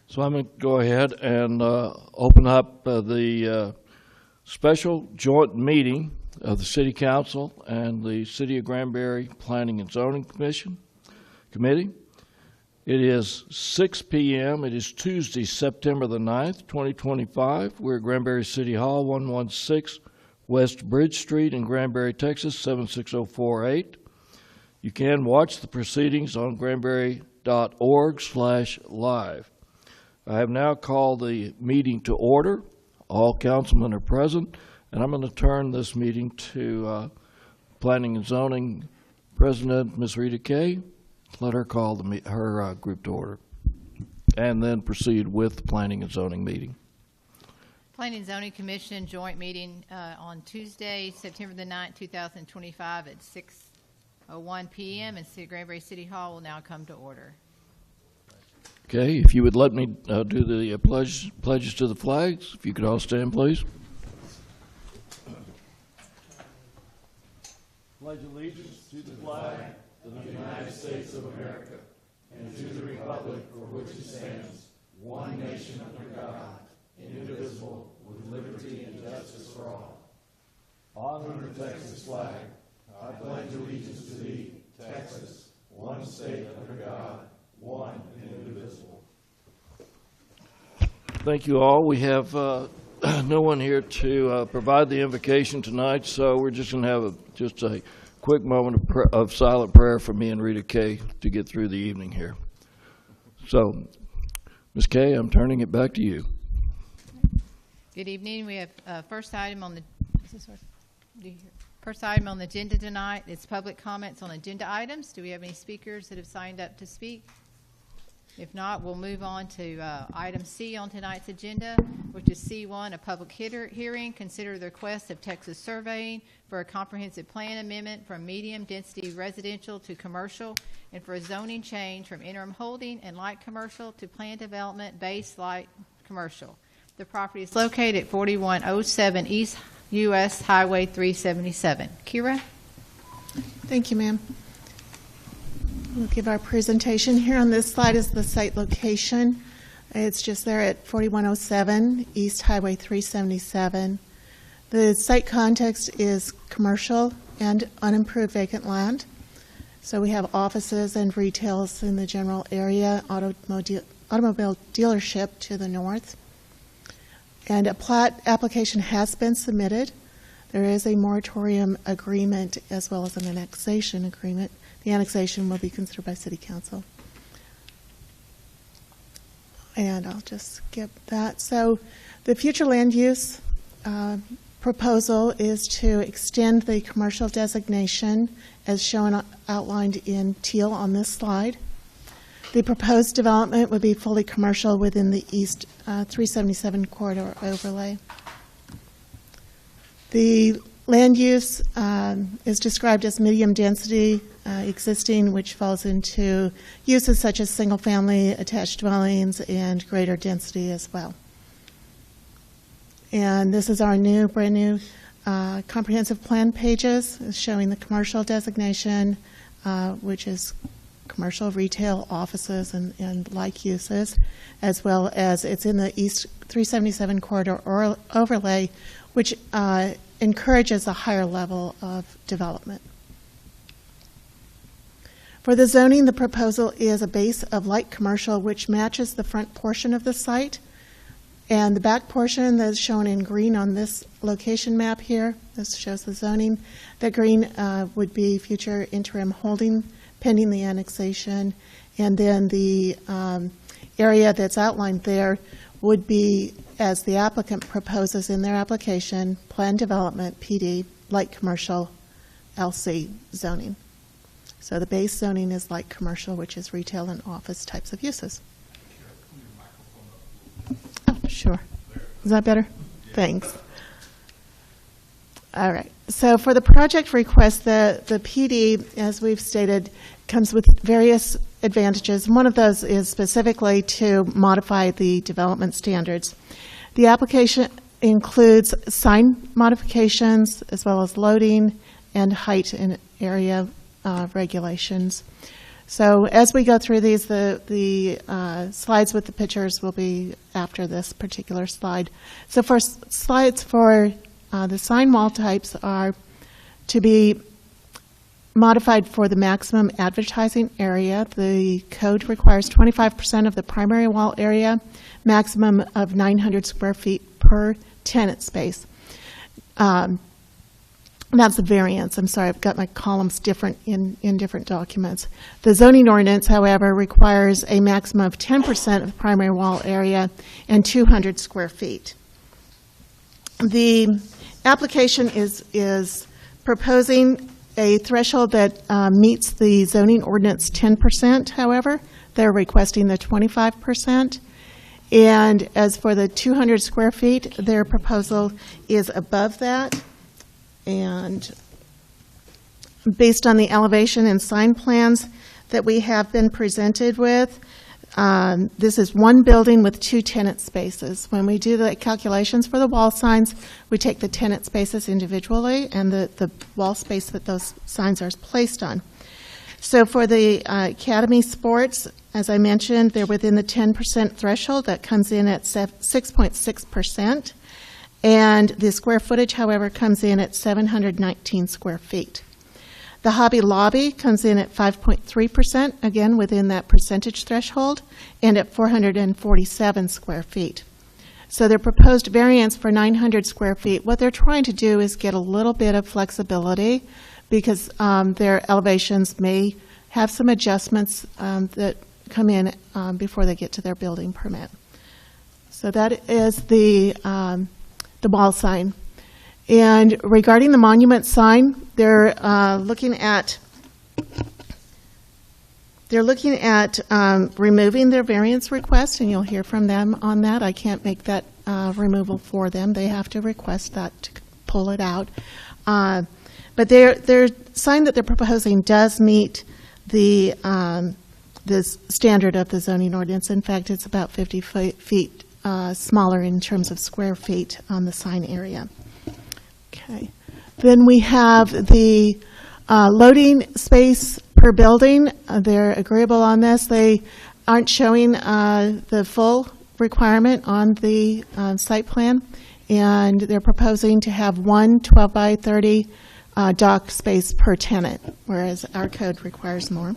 So I'm going to go ahead and open up the special joint meeting of the City Council and the City of Granbury Planning and Zoning Committee. It is 6 p.m. It is Tuesday, September the 9th, 2025. We're at Granbury City Hall, 116 West Bridge Street in Granbury, Texas, 76048. You can watch the proceedings on granbury.org/live. I have now called the meeting to order. All councilmen are present, and I'm going to turn this meeting to Planning and Zoning President, Ms. Rita Kay. Let her call her group to order, and then proceed with the Planning and Zoning meeting. Planning and Zoning Commission joint meeting on Tuesday, September the 9th, 2025 at 6:01 p.m. in Granbury City Hall will now come to order. Okay, if you would let me do the pledges to the flags, if you could all stand, please. Pledge allegiance to the flag of the United States of America and to the republic for which it stands, one nation under God, indivisible, with liberty and justice for all. Honor the Texas flag. I pledge allegiance to thee, Texas, one state under God, one and indivisible. Thank you all. We have no one here to provide the invocation tonight, so we're just going to have a quick moment of silent prayer for me and Rita Kay to get through the evening here. So, Ms. Kay, I'm turning it back to you. Good evening. We have first item on the agenda tonight. It's public comments on agenda items. Do we have any speakers that have signed up to speak? If not, we'll move on to item C on tonight's agenda, which is C1, a public hearing. Consider the request of Texas Surveying for a comprehensive plan amendment from medium-density residential to commercial and for a zoning change from interim holding and light commercial to planned development based light commercial. The property is located at 4107 East U.S. Highway 377. Kira? Thank you, ma'am. We'll give our presentation. Here on this slide is the site location. It's just there at 4107 East Highway 377. The site context is commercial and unimproved vacant land. So we have offices and retails in the general area, automobile dealership to the north. And a plat application has been submitted. There is a moratorium agreement as well as an annexation agreement. The annexation will be considered by City Council. And I'll just skip that. So the future land use proposal is to extend the commercial designation as shown outlined in teal on this slide. The proposed development would be fully commercial within the East 377 corridor overlay. The land use is described as medium density existing, which falls into uses such as single-family attached dwellings and greater density as well. And this is our brand new comprehensive plan pages showing the commercial designation, which is commercial, retail, offices, and like uses, as well as it's in the East 377 corridor overlay, which encourages a higher level of development. For the zoning, the proposal is a base of light commercial, which matches the front portion of the site. And the back portion that's shown in green on this location map here, this shows the zoning. The green would be future interim holding pending the annexation. And then the area that's outlined there would be, as the applicant proposes in their application, planned development, PD, light commercial, LC zoning. So the base zoning is light commercial, which is retail and office types of uses. Oh, sure. Is that better? Thanks. All right. So for the project request, the PD, as we've stated, comes with various advantages. One of those is specifically to modify the development standards. The application includes sign modifications as well as loading and height and area regulations. So as we go through these, the slides with the pictures will be after this particular slide. So for slides for the sign wall types are to be modified for the maximum advertising area. The code requires 25% of the primary wall area, maximum of 900 square feet per tenant space. That's the variance. I'm sorry, I've got my columns different in different documents. The zoning ordinance, however, requires a maximum of 10% of the primary wall area and 200 square feet. The application is proposing a threshold that meets the zoning ordinance 10%, however. They're requesting the 25%. And as for the 200 square feet, their proposal is above that. And based on the elevation and sign plans that we have been presented with, this is one building with 2 tenant spaces. When we do the calculations for the wall signs, we take the tenant spaces individually and the wall space that those signs are placed on. So for the Academy Sports, as I mentioned, they're within the 10% threshold. That comes in at 6.6%. And the square footage, however, comes in at 719 square feet. The Hobby Lobby comes in at 5.3%, again within that percentage threshold, and at 447 square feet. So their proposed variance for 900 square feet, what they're trying to do is get a little bit of flexibility because their elevations may have some adjustments that come in before they get to their building permit. So that is the wall sign. And regarding the monument sign, they're looking at removing their variance request, and you'll hear from them on that. I can't make that removal for them. They have to request that to pull it out. But their sign that they're proposing does meet the standard of the zoning ordinance. In fact, it's about 50 feet smaller in terms of square feet on the sign area. Okay. Then we have the loading space per building. They're agreeable on this. They aren't showing the full requirement on the site plan, and they're proposing to have one 12 by 30 dock space per tenant, whereas our code requires more.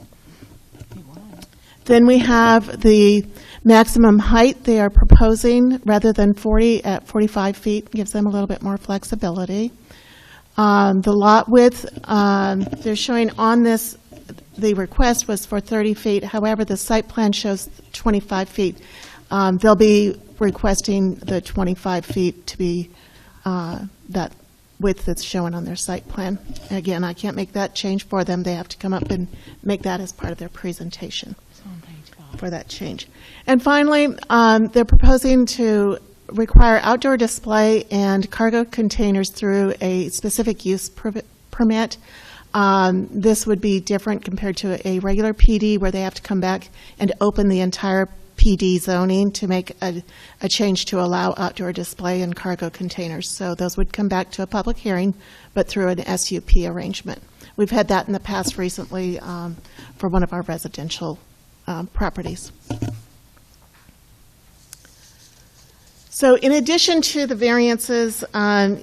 Then we have the maximum height they are proposing, rather than 40 at 45 feet, gives them a little bit more flexibility. The lot width, they're showing on this, the request was for 30 feet. However, the site plan shows 25 feet. They'll be requesting the 25 feet to be that width that's shown on their site plan. Again, I can't make that change for them. They have to come up and make that as part of their presentation for that change. And finally, they're proposing to require outdoor display and cargo containers through a specific use permit. This would be different compared to a regular PD where they have to come back and open the entire PD zoning to make a change to allow outdoor display and cargo containers. So those would come back to a public hearing, but through an SUP arrangement. We've had that in the past recently for one of our residential properties. So in addition to the variances,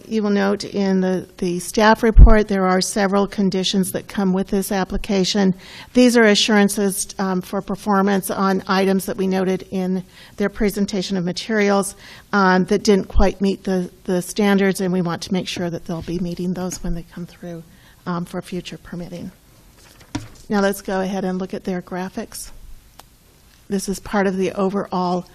you will note in the staff report, there are several conditions that come with this application. These are assurances for performance on items that we noted in their presentation of materials that didn't quite meet the standards, and we want to make sure that they'll be meeting those when they come through for future permitting. Now let's go ahead and look at their graphics. This is part of the overall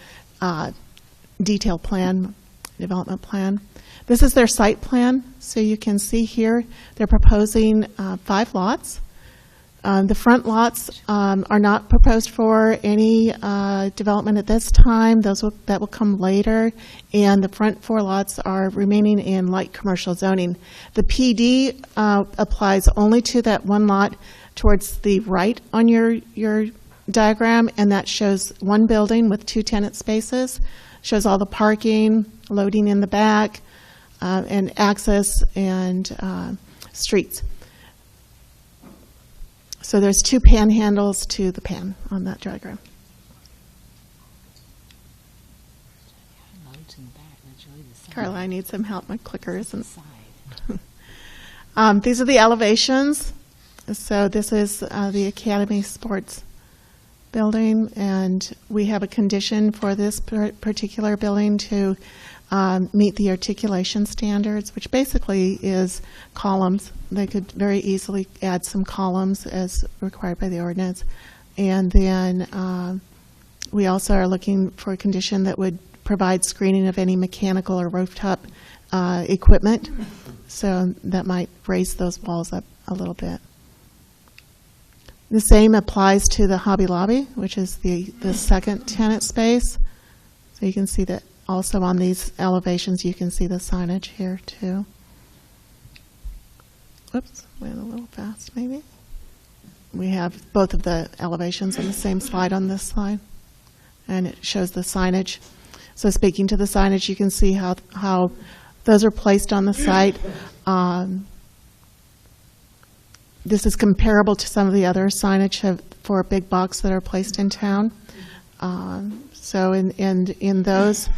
detail plan, development plan. This is their site plan. So you can see here they're proposing 5 lots. The front lots are not proposed for any development at this time. That will come later. And the front 4 lots are remaining in light commercial zoning. The PD applies only to that one lot towards the right on your diagram, and that shows one building with 2 tenant spaces. Shows all the parking, loading in the back, and access and streets. So there's 2 panhandles to the pan on that diagram. Carla, I need some help. My clicker isn't. These are the elevations. So this is the Academy Sports building, and we have a condition for this particular building to meet the articulation standards, which basically is columns. They could very easily add some columns as required by the ordinance. And then we also are looking for a condition that would provide screening of any mechanical or rooftop equipment. So that might raise those walls up a little bit. The same applies to the Hobby Lobby, which is the second tenant space. So you can see that also on these elevations, you can see the signage here too. Whoops, went a little fast maybe. We have both of the elevations on the same slide on this slide, and it shows the signage. So speaking to the signage, you can see how those are placed on the site. This is comparable to some of the other signage for big box that are placed in town. So in those,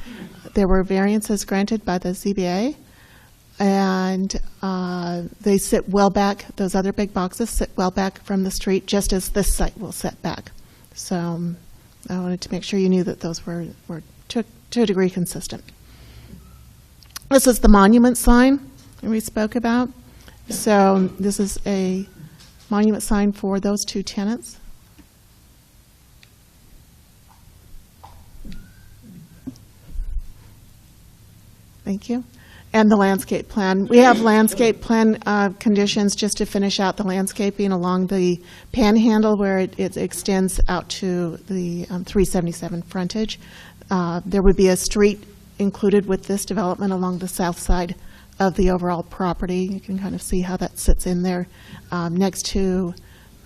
there were variances granted by the ZBA, and they sit well back. Those other big boxes sit well back from the street, just as this site will set back. So I wanted to make sure you knew that those were to a degree consistent. This is the monument sign that we spoke about. So this is a monument sign for those 2 tenants. Thank you. And the landscape plan. We have landscape plan conditions just to finish out the landscaping along the panhandle where it extends out to the 377 frontage. There would be a street included with this development along the south side of the overall property. You can kind of see how that sits in there next to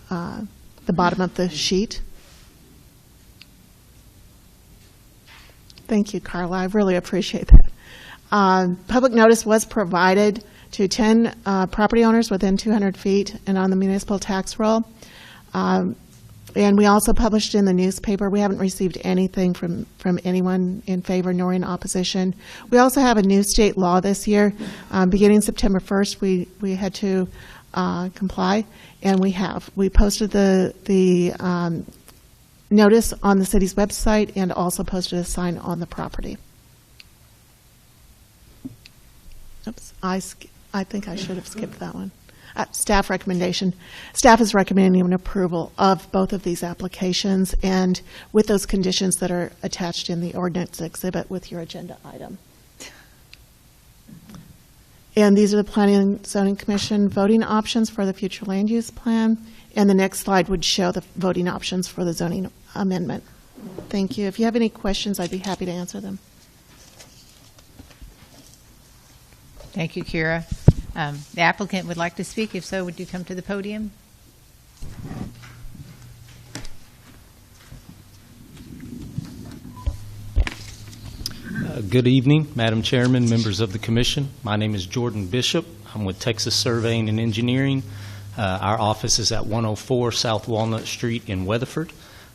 the bottom of the sheet. Thank you, Carla. I really appreciate that. Public notice was provided to 10 property owners within 200 feet and on the municipal tax roll. And we also published in the newspaper. We haven't received anything from anyone in favor nor in opposition. We also have a new state law this year. Beginning September 1st, we had to comply, and we have. We posted the notice on the city's website and also posted a sign on the property. Oops, I think I should have skipped that one. Staff recommendation. Staff is recommending an approval of both of these applications and with those conditions that are attached in the ordinance exhibit with your agenda item. And these are the Planning and Zoning Commission voting options for the future land use plan. And the next slide would show the voting options for the zoning amendment. Thank you. If you have any questions, I'd be happy to answer them. Thank you, Kira. The applicant would like to speak. If so, would you come to the podium? Good evening, Madam Chairman, members of the Commission. My name is Jordan Bishop. I'm with Texas Surveying and Engineering. Our office is at 104 South Walnut Street in Weatherford.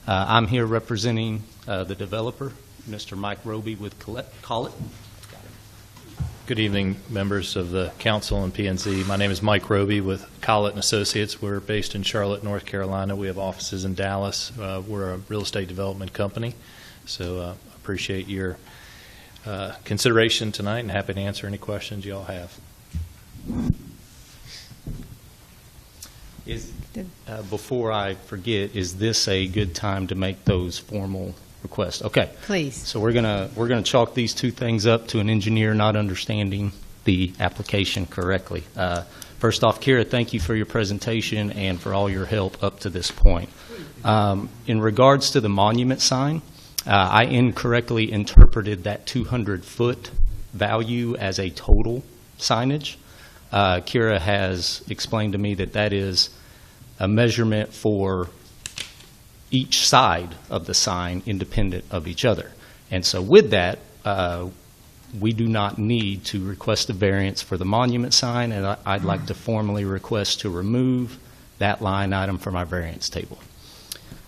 I'm here representing the developer, Mr. Mike Roby with Collett. Good evening, members of the council and PNC. My name is Mike Roby with Collett & Associates. We're based in Charlotte, North Carolina. We have offices in Dallas. We're a real estate development company, so appreciate your consideration tonight and happy to answer any questions you all have. Before I forget, is this a good time to make those formal requests? Okay. Please. So we're gonna chalk these 2 things up to an engineer not understanding the application correctly. First off, Kira, thank you for your presentation and for all your help up to this point. In regards to the monument sign, I incorrectly interpreted that 200-foot value as a total signage. Kira has explained to me that that is a measurement for each side of the sign independent of each other. And so with that, we do not need to request a variance for the monument sign, and I'd like to formally request to remove that line item from our variance table.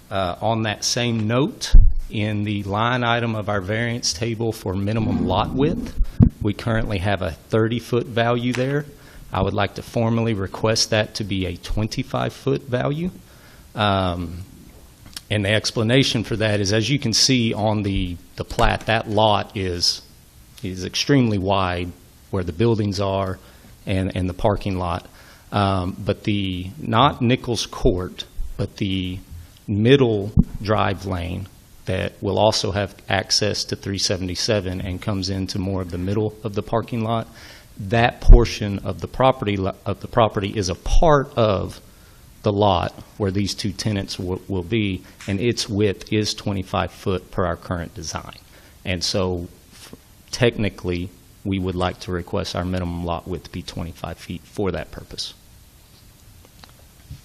On that same note, in the line item of our variance table for minimum lot width, we currently have a 30-foot value there. I would like to formally request that to be a 25-foot value. And the explanation for that is, as you can see on the plat, that lot is extremely wide where the buildings are and the parking lot. But not Nichols Court, but the middle drive lane that will also have access to 377 and comes into more of the middle of the parking lot, that portion of the property is a part of the lot where these two tenants will be, and its width is 25 foot per our current design. And so technically, we would like to request our minimum lot width be 25 feet for that purpose.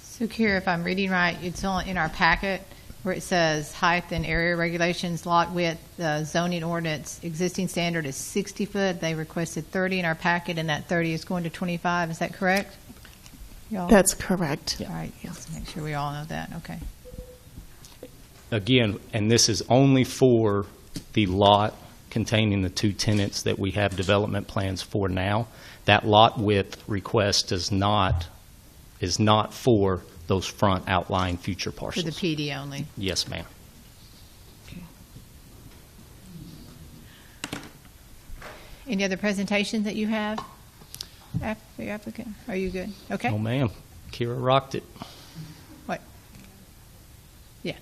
So Kira, if I'm reading right, it's in our packet where it says height and area regulations, lot width, zoning ordinance, existing standard is 60 foot. They requested 30 in our packet, and that 30 is going to 25. Is that correct? Y'all? That's correct. All right, let's make sure we all know that. Okay. Again, and this is only for the lot containing the two tenants that we have development plans for now. That lot width request is not for those front outlying future For parcels. the PD only. Yes, ma'am. Any other presentations that you have for your applicant? Are you good? Okay. Oh, ma'am. Kira rocked it. What? Yeah.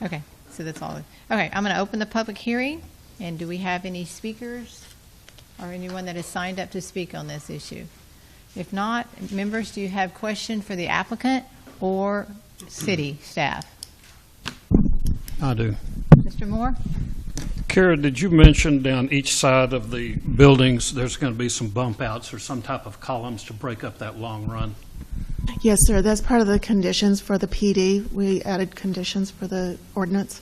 Okay, so that's all. Okay, I'm going to open the public hearing. And do we have any speakers or anyone that has signed up to speak on this issue? If not, members, do you have questions for the applicant or city staff? I do. Mr. Moore? Kara, did you mention down each side of the buildings, there's going to be some bump outs or some type of columns to break up that long run? Yes, sir. That's part of the conditions for the PD. We added conditions for the ordinance.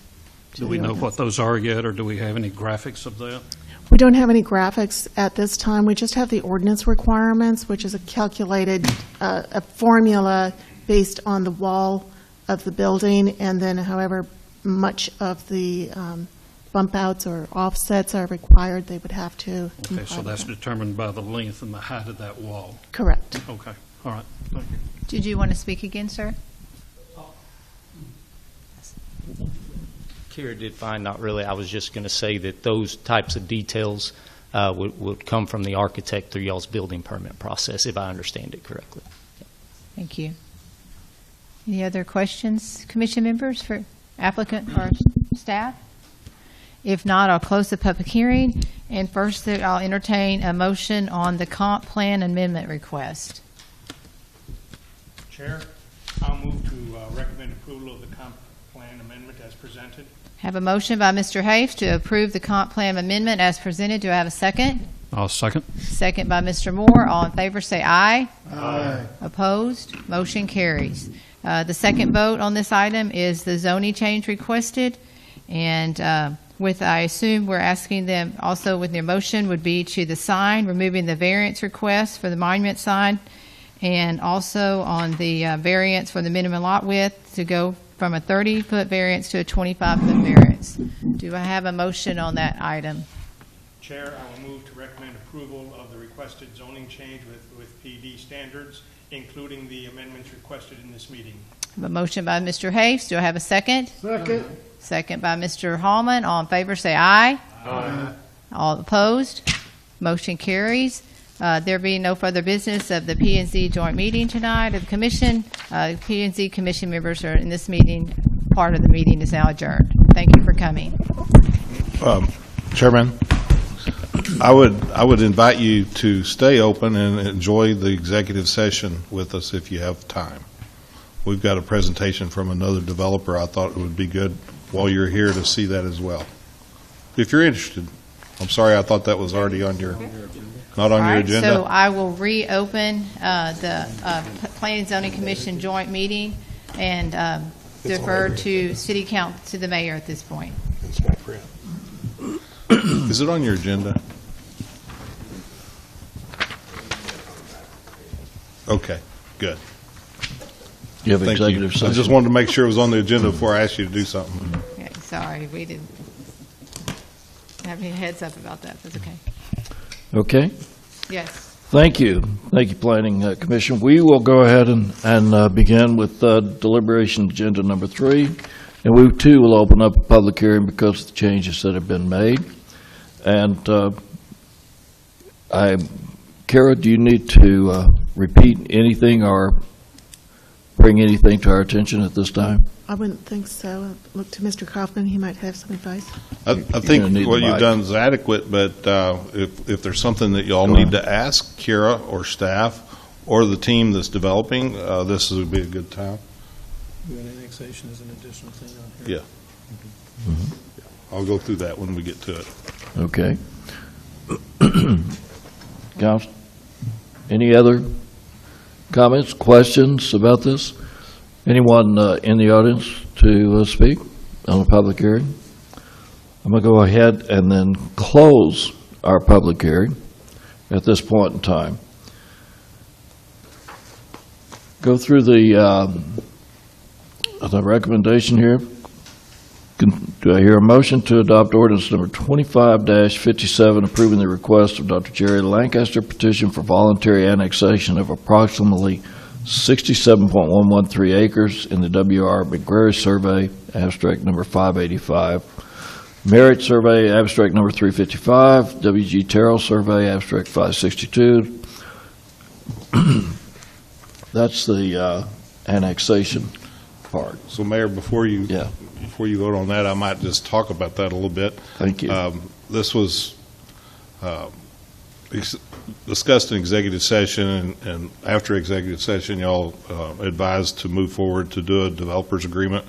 Do we know what those are yet, or do we have any graphics of that? We don't have any graphics at this time. We just have the ordinance requirements, which is a calculated, a formula based on the wall of the building, and then however much of the bump outs or offsets are required, they would have to. Okay, so that's determined by the length and the height of that wall. Correct. Okay, all right, thank you. Did you want to speak again, sir? Kira did fine, not really. I was just going to say that those types of details would come from the architect through y'all's building permit process, if I understand it correctly. Thank you. Any other questions, commission members, for applicant or staff? If not, I'll close the public hearing. And first, I'll entertain a motion on the comp plan amendment request. Chair, I'll move to recommend approval of the comp plan amendment as presented. Have a motion by Mr. Hafe to approve the comp plan amendment as presented. Do I have a second? I'll second. Second by Mr. Moore. All in favor say aye. Aye. Opposed? Motion carries. The second vote on this item is the zoning change requested. And I assume we're asking them also with their motion would be to the sign, removing the variance request for the monument sign, and also on the variance for the minimum lot width to go from a 30-foot variance to a 25-foot variance. Do I have a motion on that item? Chair, I will move to recommend approval of the requested zoning change with PD standards, including the amendments requested in this meeting. I have a motion by Mr. Hafe. Do I have a second? Second. Second by Mr. Hallman. All in favor say aye. Aye. All opposed? Motion carries. There being no further business of the P&Z joint meeting tonight of the commission, P&Z commission members are in this meeting. Part of the meeting is now adjourned. Thank you for coming. Chairman, I would invite you to stay open and enjoy the executive session with us if you have time. We've got a presentation from another developer. I thought it would be good while you're here to see that as well, if you're interested. I'm sorry, I thought that was already on your, not on your agenda. So I will reopen the Planning and Zoning Commission joint meeting and defer to City Council, to the mayor at this point. Is it on your agenda? Okay, good. You have Thank executive you. session. I just wanted to make sure it was on the agenda before I asked you to do something. Okay, sorry, we didn't have any heads up about that. That's okay. Okay. Yes. Thank you. Thank you, Planning Commission. We will go ahead and begin with deliberation agenda number 3. And we, too, will open up a public hearing because of the changes that have been made. And Kara, do you need to repeat anything or bring anything to our attention at this time? I wouldn't think so. I'll look to Mr. Kaufman. He might have some advice. I gonna think need what the you've mic. done is adequate, but if there's something that y'all need to ask Kira or staff or the team that's developing, this would be a good time. Annexation is an additional thing on here. Yeah. I'll go through that when we get to it. Okay. Council, any other comments, questions about this? Anyone in the audience to speak on the public hearing? I'm going to go ahead and then close our public hearing at this point in time. Go through the recommendation here. Do I hear a motion to adopt ordinance number 25-57 approving the request of Dr. Jerry Lancaster petition for voluntary annexation of approximately 67.113 acres in the W.R. McGrary Survey, abstract number 585, Merritt Survey, abstract number 355, W.G. Terrell Survey, abstract 562. That's the annexation part. So, Mayor, before you Yeah. vote on that, I might just talk about that a little bit. Thank you. This was discussed in executive session, and after executive session, y'all advised to move forward to do a developer's agreement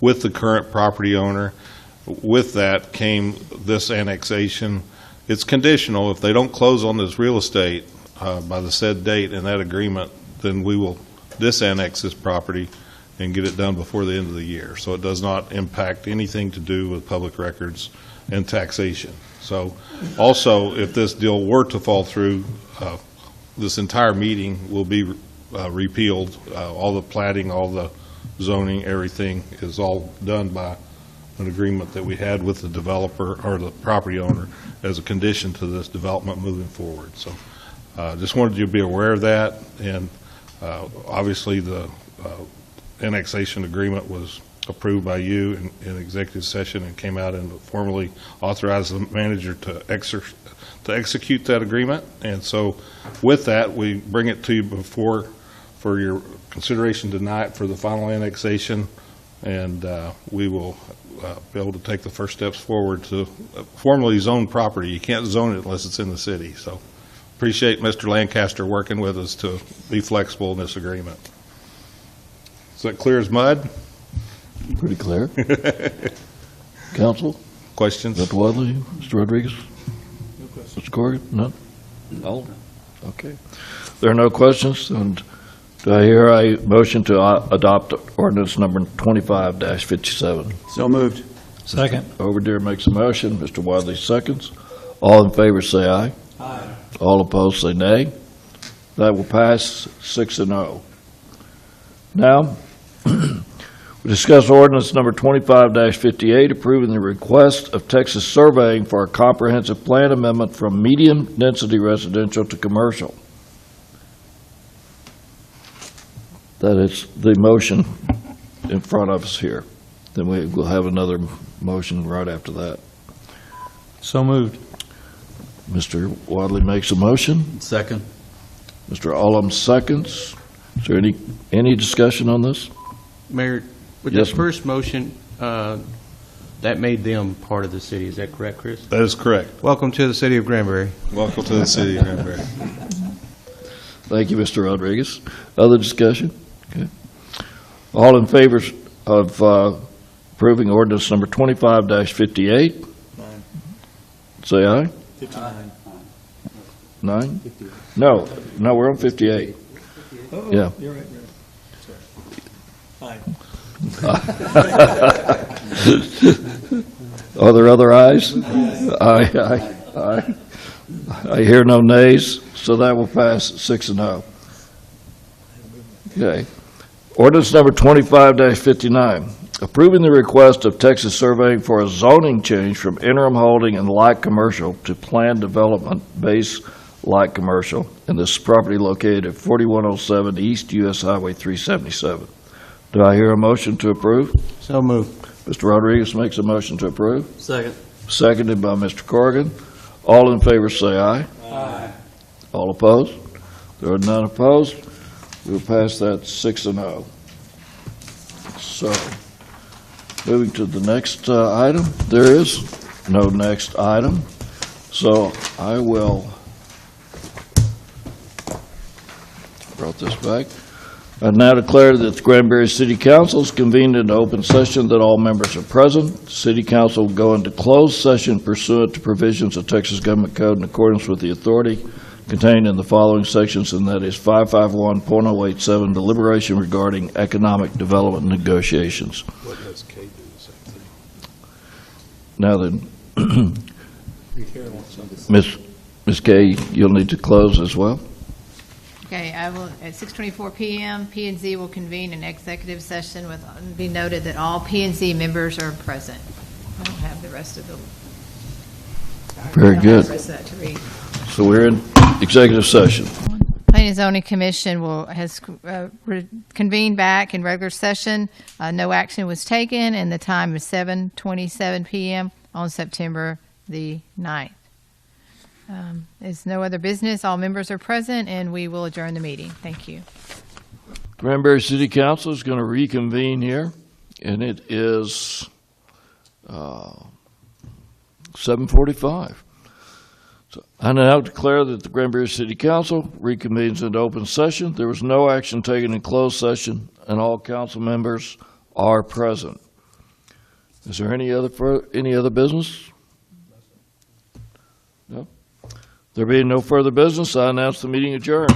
with the current property owner. With that came this annexation. It's conditional. If they don't close on this real estate by the said date in that agreement, then we will disannex this property and get it done before the end of the year. So it does not impact anything to do with public records and taxation. So also, if this deal were to fall through, this entire meeting will be repealed. All the platting, all the zoning, everything is all done by an agreement that we had with the developer or the property owner as a condition to this development moving forward. So just wanted you to be aware of that. And obviously, the annexation agreement was approved by you in executive session and came out and formally authorized the manager to execute that agreement. And so with that, we bring it to you before for your consideration tonight for the final annexation, and we will be able to take the first steps forward to formally zone property. You can't zone it unless it's in the city. So appreciate Mr. Lancaster working with us to be flexible in this agreement. Is that clear as mud? Pretty clear. Council? Questions? Dr. Wadley? Mr. Rodriguez? No question. Mr. Corrigan? None? No? Okay. There are no questions, and do I hear a motion to adopt ordinance number 25-57? So moved. Second. Overdeer makes a motion, Mr. Wadley seconds. All in favor say aye. Aye. All opposed say nay. That will pass 6-0. Now, we discuss ordinance number 25-58, approving the request of Texas Surveying for a comprehensive plan amendment from medium-density residential to commercial. That is the motion in front of us here. Then we will have another motion right after that. So moved. Mr. Wadley makes a motion. Second. Mr. Olam seconds. Is there any discussion on this? Mayor, with Yes, the ma'am. first motion, that made them part of the city. Is that correct, Chris? That is correct. Welcome to the city of Granbury. Welcome to the city of Granbury. Thank you, Mr. Rodriguez. Other discussion? Okay. All in favor of approving ordinance number 25-58? Say aye. 59. 9? No, we're on 58. Yeah. You're right, Mayor. Sorry. Aye. Are there other ayes? Aye. I hear no nays, so that will pass 6-0. Okay. Ordinance number 25-59, approving the request of Texas Surveying for a zoning change from interim holding and light commercial to planned development base light commercial, and this property located at 4107 East US Highway 377. Do I hear a motion to approve? So moved. Mr. Rodriguez makes a motion to approve. Second. Seconded by Mr. Corrigan. All in favor say aye. Aye. All opposed? There are none opposed. We'll pass that 6-0. So, moving to the next item. There is no next item. So I will, brought this back. I now declare that the Granbury City Council is convened in open session, that all members are present. City Council will go into closed session pursuant to provisions of Texas Government Code in accordance with the authority contained in the following sections, and that is 551.087, deliberation regarding economic development negotiations. What does K do the same thing? Now then, Ms. Kay, you'll need to close as well. Okay, I will, at 6:24 PM, P&Z will convene an executive session with, be noted that all P&Z members are present. I don't have the rest of the. Very I don't have good. the rest of that to read. So we're in executive session. Planning and Zoning Commission has convened back in regular session. No action was taken, and the time is 7:27 PM on September the 9th. There's no other business. All members are present, and we will adjourn the meeting. Thank you. Granbury City Council is going to reconvene here, and it is 7:45. So I now declare that the Granbury City Council reconvenes in open session. There was no action taken in closed session, and all council members are present. Is there any other business? No? There being no further business, I announce the meeting adjourned.